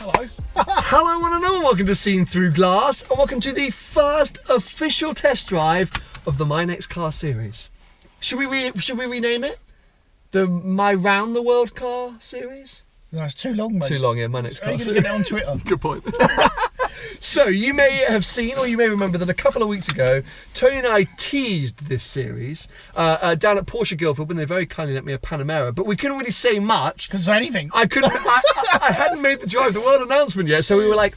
Hello. Hello one and all, welcome to Seen Through Glass, and welcome to the first official test drive of the My Next Car series. Should we rename it? The My Round the World Car series? No, it's too long, mate. Too long, yeah, My Next Car series. series. Get it on Twitter. Good point. So, you may have seen, or you may remember that a couple of weeks ago, Tony and I teased this series down at Porsche Guildford when they very kindly lent me a Panamera, but we couldn't really say much. Couldn't say anything. I hadn't made the Drive the World announcement yet, so we were like,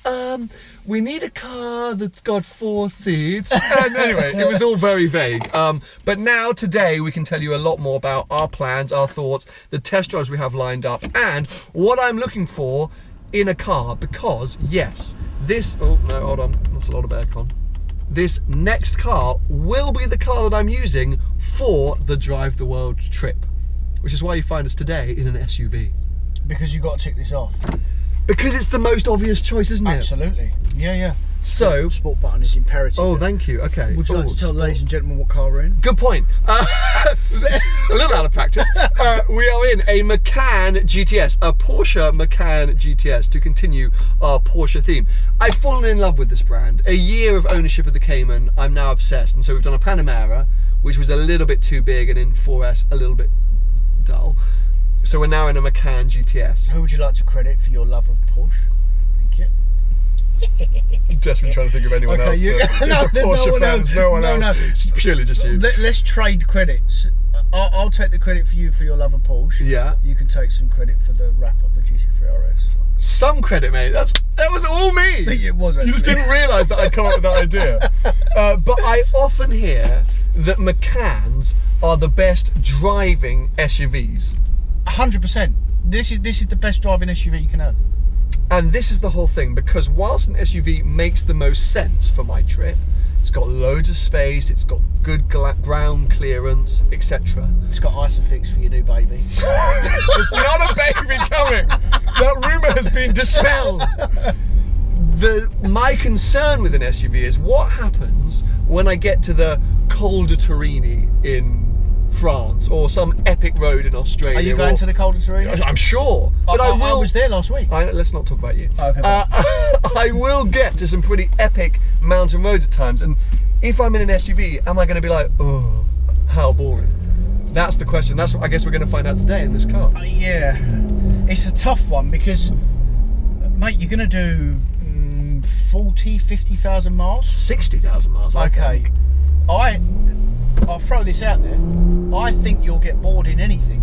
we need a car that's got 4 seats. And anyway, it was all very vague. But now, today, we can tell you a lot more about our plans, our thoughts, the test drives we have lined up, and what I'm looking for in a car, because, yes, this, oh no, hold on, that's a lot of aircon. This next car will be the car that I'm using for the Drive the World trip, which is why you find us today in an SUV. Because you've got to tick this off. Because it's the most obvious choice, isn't it? Absolutely. Yeah. So, sport button is imperative. Oh, thank you. Okay. Would you like to tell the ladies and gentlemen what car we're in? Good point. A little out of practice. We are in a Macan GTS, a Porsche Macan GTS, to continue our Porsche theme. I've fallen in love with this brand. A year of ownership of the Cayman, I'm now obsessed. And so we've done a Panamera, which was a little bit too big, and in 4S, a little bit dull. So we're now in a Macan GTS. Who would you like to credit for your love of Porsche? Thank you. Desperately trying to think of anyone else. No, there's Porsche fans, no one else. No. It's purely just you. Let's trade credits. I'll take the credit for you for your love of Porsche. Yeah. You can take some credit for the wrap up the GT3 RS. Some credit, mate. That was all me. It was actually. You just didn't realise that I'd come up with that idea. But I often hear that Macans are the best driving SUVs. 100%. This is the best driving SUV you can have. And this is the whole thing, because whilst an SUV makes the most sense for my trip, it's got loads of space, it's got good ground clearance, etc. It's got Isofix for your new baby. There's not a baby coming. That rumour has been dispelled. My concern with an SUV is what happens when I get to the Col de Torini in France or some epic road in Australia. Are you going to the Col de Torini? I'm sure. But I was there last week. Let's not talk about you. Okay, I will get to some pretty epic mountain roads at times, and if I'm in an SUV, am I going to be like, oh, how boring? That's the question. That's what I guess we're going to find out today in this car. Yeah, it's a tough one because, mate, you're going to do 40, 50,000 miles? 60,000 miles, I think. I'll throw this out there. I think you'll get bored in anything.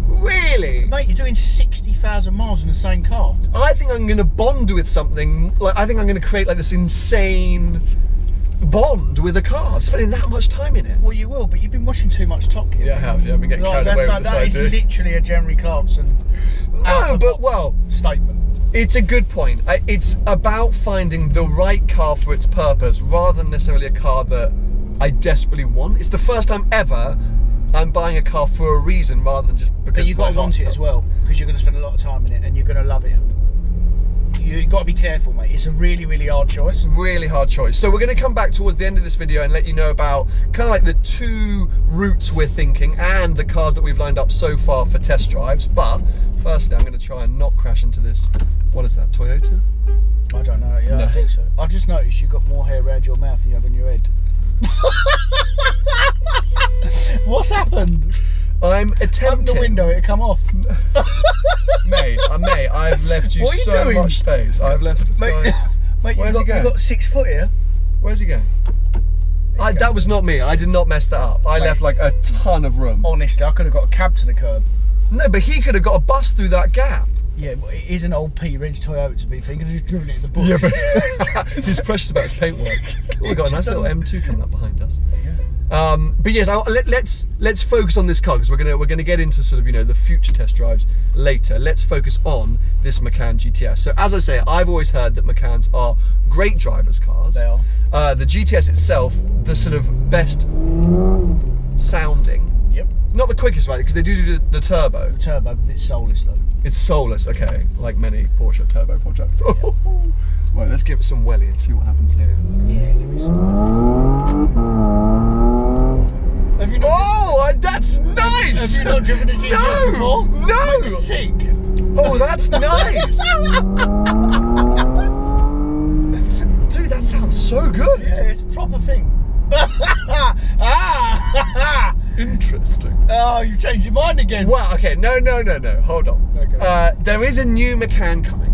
Really? Mate, you're doing 60,000 miles in the same car. I think I'm going to bond with something. Like, I think I'm going to create like this insane bond with a car, spending that much time in it. Well, you will, but you've been watching too much Top Gear. Yeah, I have. Yeah, I've been getting carried away with this That is literally a Jeremy Clarkson. No, but well, statement. It's a good point. It's about finding the right car for its purpose, rather than necessarily a car that I desperately want. It's the first time ever I'm buying a car for a reason rather than just because. But you've got to want it as well, because you're going to spend a lot of time in it and you're going to love it. You've got to be careful, mate. It's a really, really hard choice. Really hard choice. So we're going to come back towards the end of this video and let you know about kind of like the 2 routes we're thinking and the cars that we've lined up so far for test drives. But firstly, I'm going to try and not crash into this. What is that, Toyota? I don't know. Yeah, no. I think so. I've just noticed you've got more hair around your mouth than you have on your head. What's happened? I'm attempting. Open the window, it'll come off. Mate, I've left you so much space. I've left this guy. Mate, you've got 6 foot here. Where's he going? That was not me. I did not mess that up. I left like a ton of room. Honestly, I could have got a cab to the curb. No, but he could have got a bus through that gap. Yeah, but it is an old P-Reg Toyota to be fair. You could have just driven it in the bush. Yeah, but he's precious about his paintwork. Oh, we've got a nice little M2 coming up behind us. Yeah. But yes, let's focus on this car because we're gonna get into sort of the future test drives later. Let's focus on this Macan GTS. So as I say, I've always heard that Macans are great drivers' cars. They are. The GTS itself, the sort of best sounding. Yep. Not the quickest, right? Because they do the turbo. The turbo, but it's soulless though. It's soulless, okay, like many Porsche turbo projects. Yeah. Right, let's give it some welly and see what happens here. Yeah, give me some. Have you not? Oh, that's nice! Have you not driven a GTS before? No! Mate, you're sick. Oh, that's nice! Oh, you've changed your mind again. Well, okay, no. Hold on. Okay. There is a new Macan coming.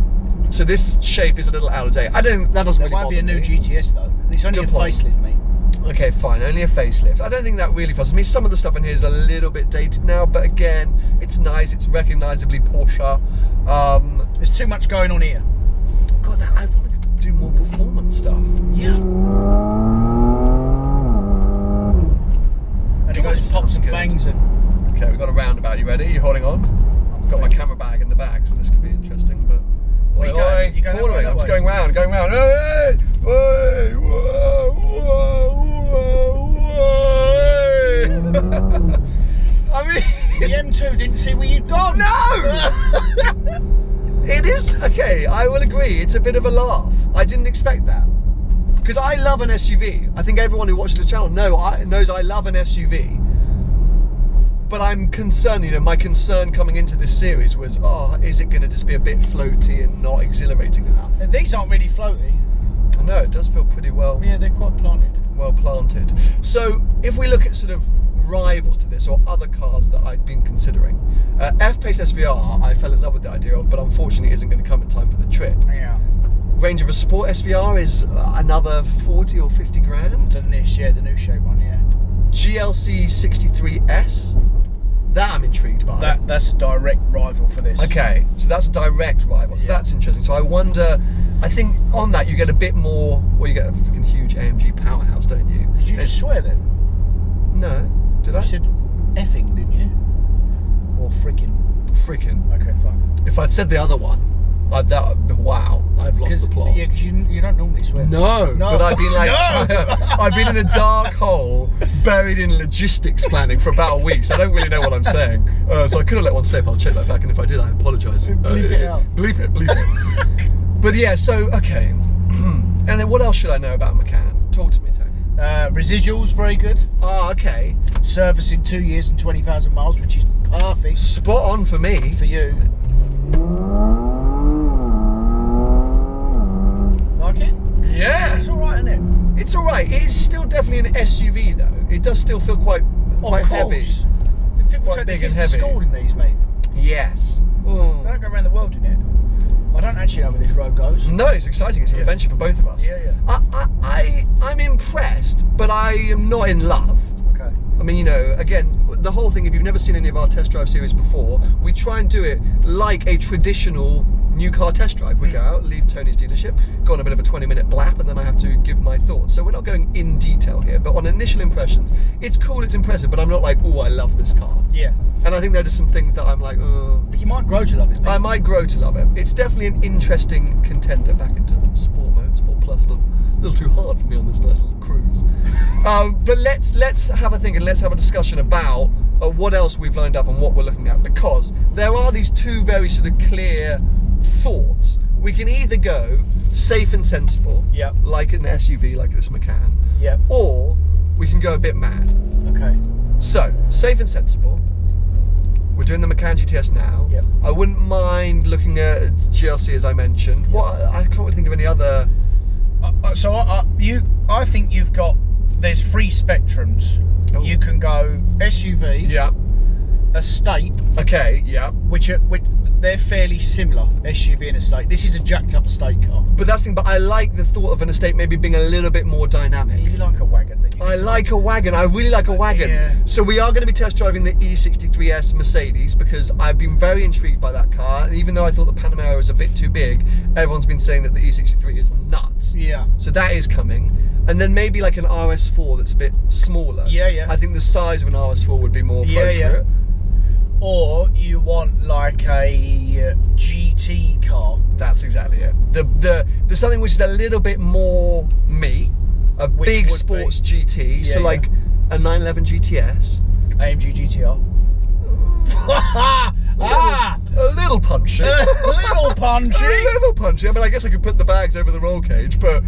So this shape is a little out of date. That doesn't There really won't be a bother new me. GTS though. It's only Good a point. facelift, mate. Okay, fine, only a facelift. I don't think that really fuzzes me. Some of the stuff in here is a little bit dated now, but again, it's nice. It's recognisably Porsche. There's too much going on here. God, I want to do more performance stuff. Yeah. And it God, goes it pops sounds and good. bangs and. Okay, we've got a roundabout. You ready? You holding on? I've got my camera bag in the back, so this could be interesting. But Where you going? You going that way, cornering. that I'm just way? going round. Hey, hey, whoa, whoa. I mean, The M2 didn't see where you'd gone. no. It is okay. I will agree. It's a bit of a laugh. I didn't expect that because I love an SUV. I think everyone who watches this channel knows I love an SUV. But I'm concerned, my concern coming into this series was, is it going to just be a bit floaty and not exhilarating enough? These aren't really floaty. I know, it does feel pretty well Yeah, they're quite planted. planted. So if we look at sort of rivals to this or other cars that I'd been considering, F-Pace SVR I fell in love with the idea of, but unfortunately isn't going to come in time for the trip. Yeah. Range Rover Sport SVR is another 40 or 50 grand. And this, yeah, the new shape one, yeah. GLC 63S, that I'm intrigued by. That's a direct rival for this. Okay, so that's a direct rival. So Yeah. that's interesting. So I wonder, I think on that you get a bit more, well, you get a freaking huge AMG powerhouse, don't you? Did you just swear then? No, did I? You said effing, didn't you? Or freaking? Freaking. Okay, fine. If I'd said the other one, wow, I've lost the plot. Yeah, because you don't normally swear. No, No. but I've been like, No. I've been in a dark hole, buried in logistics planning for about a week, so I don't really know what I'm saying. So I could have let one slip. I'll check that back, and if I did, I apologise. Bleep it out. Bleep it. But yeah, so okay. And then what else should I know about Macan? Talk to me, Tony. Residuals, very good. Okay. Service in 2 years and 20,000 miles, which is perfect Spot on for me. for you. Like it? Yeah. It's alright, isn't it? It's alright. It is still definitely an SUV though. It does still feel quite heavy. Do people Quite take big the kids and to heavy. school in these, mate? Yes. They Oh. don't go around the world in it. I don't actually know where this road goes. No, it's exciting. It's an Yeah. adventure for both of us. Yeah. I'm impressed, but I am not in love. Okay. I mean, again, the whole thing, if you've never seen any of our test drive series before, we try and do it like a traditional new car test drive. We go out, leave Tony's dealership, go on a bit of a 20-minute blap, and then I have to give my thoughts. So we're not going in detail here, but on initial impressions, it's cool, it's impressive, but I'm not like, oh, I love this car. Yeah. And I think there are just some things that I'm like, oh. But you might grow to love it, mate. I might grow to love it. It's definitely an interesting contender back into sport mode, Sport Plus, a little too hard for me on this nice little cruise. But let's have a think and let's have a discussion about what else we've lined up and what we're looking at, because there are these two very sort of clear thoughts. We can either go safe and sensible, Yep. like an SUV, like this Macan, Yep. or we can go a bit mad. Okay. So, safe and sensible. We're doing the Macan GTS now. Yep. I wouldn't mind looking at GLC, as I mentioned. I can't really think of any other. So I think you've got, there's three spectrums. Oh. You can go SUV, Yeah. estate, Okay. Yeah. which they're fairly similar, SUV and estate. This is a jacked up estate car. But that's the thing. But I like the thought of an estate maybe being a little bit more dynamic. You like a wagon, don't you? I like a wagon. I really like a wagon. Yeah. So we are going to be test driving the E63S Mercedes because I've been very intrigued by that car. And even though I thought the Panamera was a bit too big, everyone's been saying that the E63 is nuts. Yeah. So that is coming. And then maybe like an RS4 that's a bit smaller. Yeah. I think the size of an RS4 would be more appropriate. Yeah. Or you want like a GT car. That's exactly it. There's something which is a little bit more me, a Which big would sports be? GT. Yeah, So like a 911 GTS. AMG GTR. A little punchy. Little punchy. A little punchy. I mean, I guess I could put the bags over the roll cage, but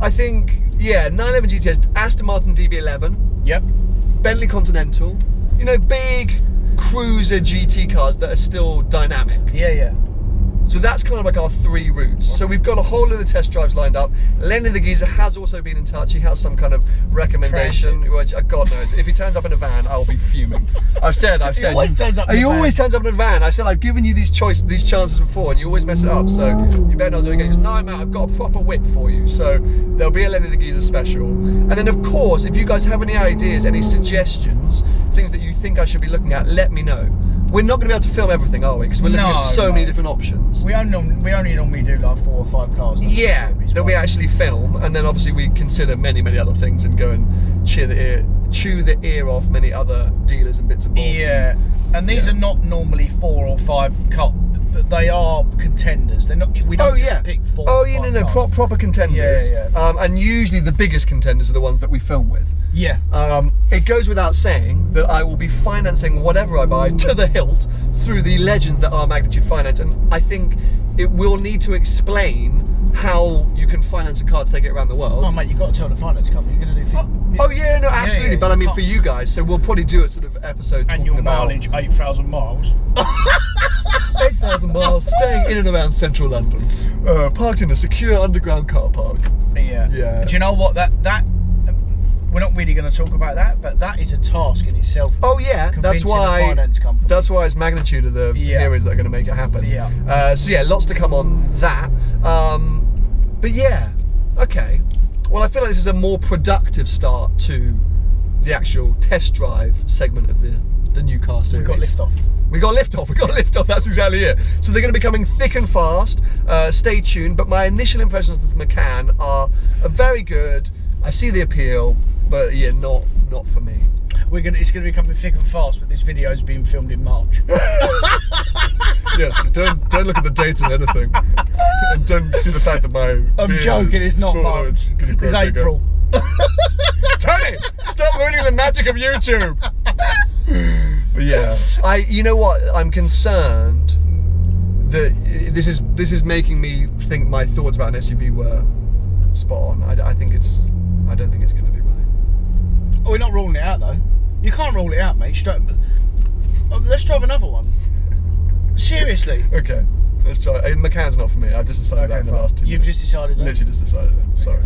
I think, yeah, 911 GTS, Aston Martin DB11, Yep. Bentley Continental, big cruiser GT cars that are still dynamic. Yeah. So that's kind of like our 3 routes. So we've got a whole lot of test drives lined up. Lenny the Geezer has also been in touch. He has some kind of recommendation, which God knows. If he turns up in a van, I'll be fuming. I've said. He always turns up in a He van. always turns up in a van. I said I've given you these chances before, and you always mess it up. So you better not do it again. He goes, no, mate, I've got a proper whip for you. So there'll be a Lenny the Geezer special. And then of course, if you guys have any ideas, any suggestions, things that you think I should be looking at, let me know. We're not going to be able to film everything, are we? Because we're looking at so many different options. We only normally do like 4 or 5 cars. Yeah, that we actually film, and then obviously we consider many other things and go and chew the ear off many other dealers and bits and bobs. Yeah, and these are not normally 4 or 5 cars. They are contenders. They're not. We don't just pick 4. Oh yeah, no, proper contenders. Yeah. And usually the biggest contenders are the ones that we film with. Yeah. It goes without saying that I will be financing whatever I buy to the hilt through the legends that are Magnitude Finance, and I think it will need to explain how you can finance a car to take it around the world. Oh mate, you've got to tell the finance company you're going to do. Oh yeah, no, absolutely. Yeah, but I mean for you guys, so we'll probably do a sort of episode and talking your about mileage 8,000 miles. 8,000 miles, staying in and around central London, parked in a secure underground car park. Yeah. Do you know what? That we're not really going to talk about that, but that is a task in itself. Oh yeah, that's why. A finance company. That's why it's Magnitude of the heroes that are going to make it happen. Yeah. So yeah, lots to come on that. But yeah, okay. Well, I feel like this is a more productive start to the actual test drive segment of the new car series. We got liftoff. We got liftoff, that's exactly it. So they're going to be coming thick and fast, stay tuned, but my initial impressions of this Macan are very good. I see the appeal, but yeah, not for me. It's going to be coming thick and fast, but this video is being filmed in March. Yes, don't look at the date of anything. And don't see the fact that my I'm joking, it's not March. It's April. Tony, stop ruining the magic of YouTube. But yeah, you know what? I'm concerned that this is making me think my thoughts about an SUV were spot on. I don't think it's going to be right. We're not ruling it out though. You can't rule it out, mate. Let's drive another one. Seriously. Okay, let's try. Macan's not for me. I've just decided that in the last 2 minutes. You've just decided that? Literally just decided it. Sorry.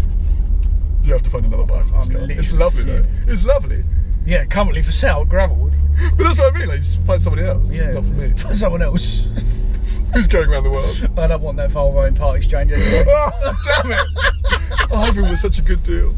You have to find another buyer for this car. It's lovely though. It's lovely. Yeah, currently for sale, Gravelwood. But that's what I mean, like, just find somebody else. It's not for me. Find someone else. Who's going around the world? I don't want that Volvo in part exchange anymore. Oh, damn it! Ivory was such a good deal.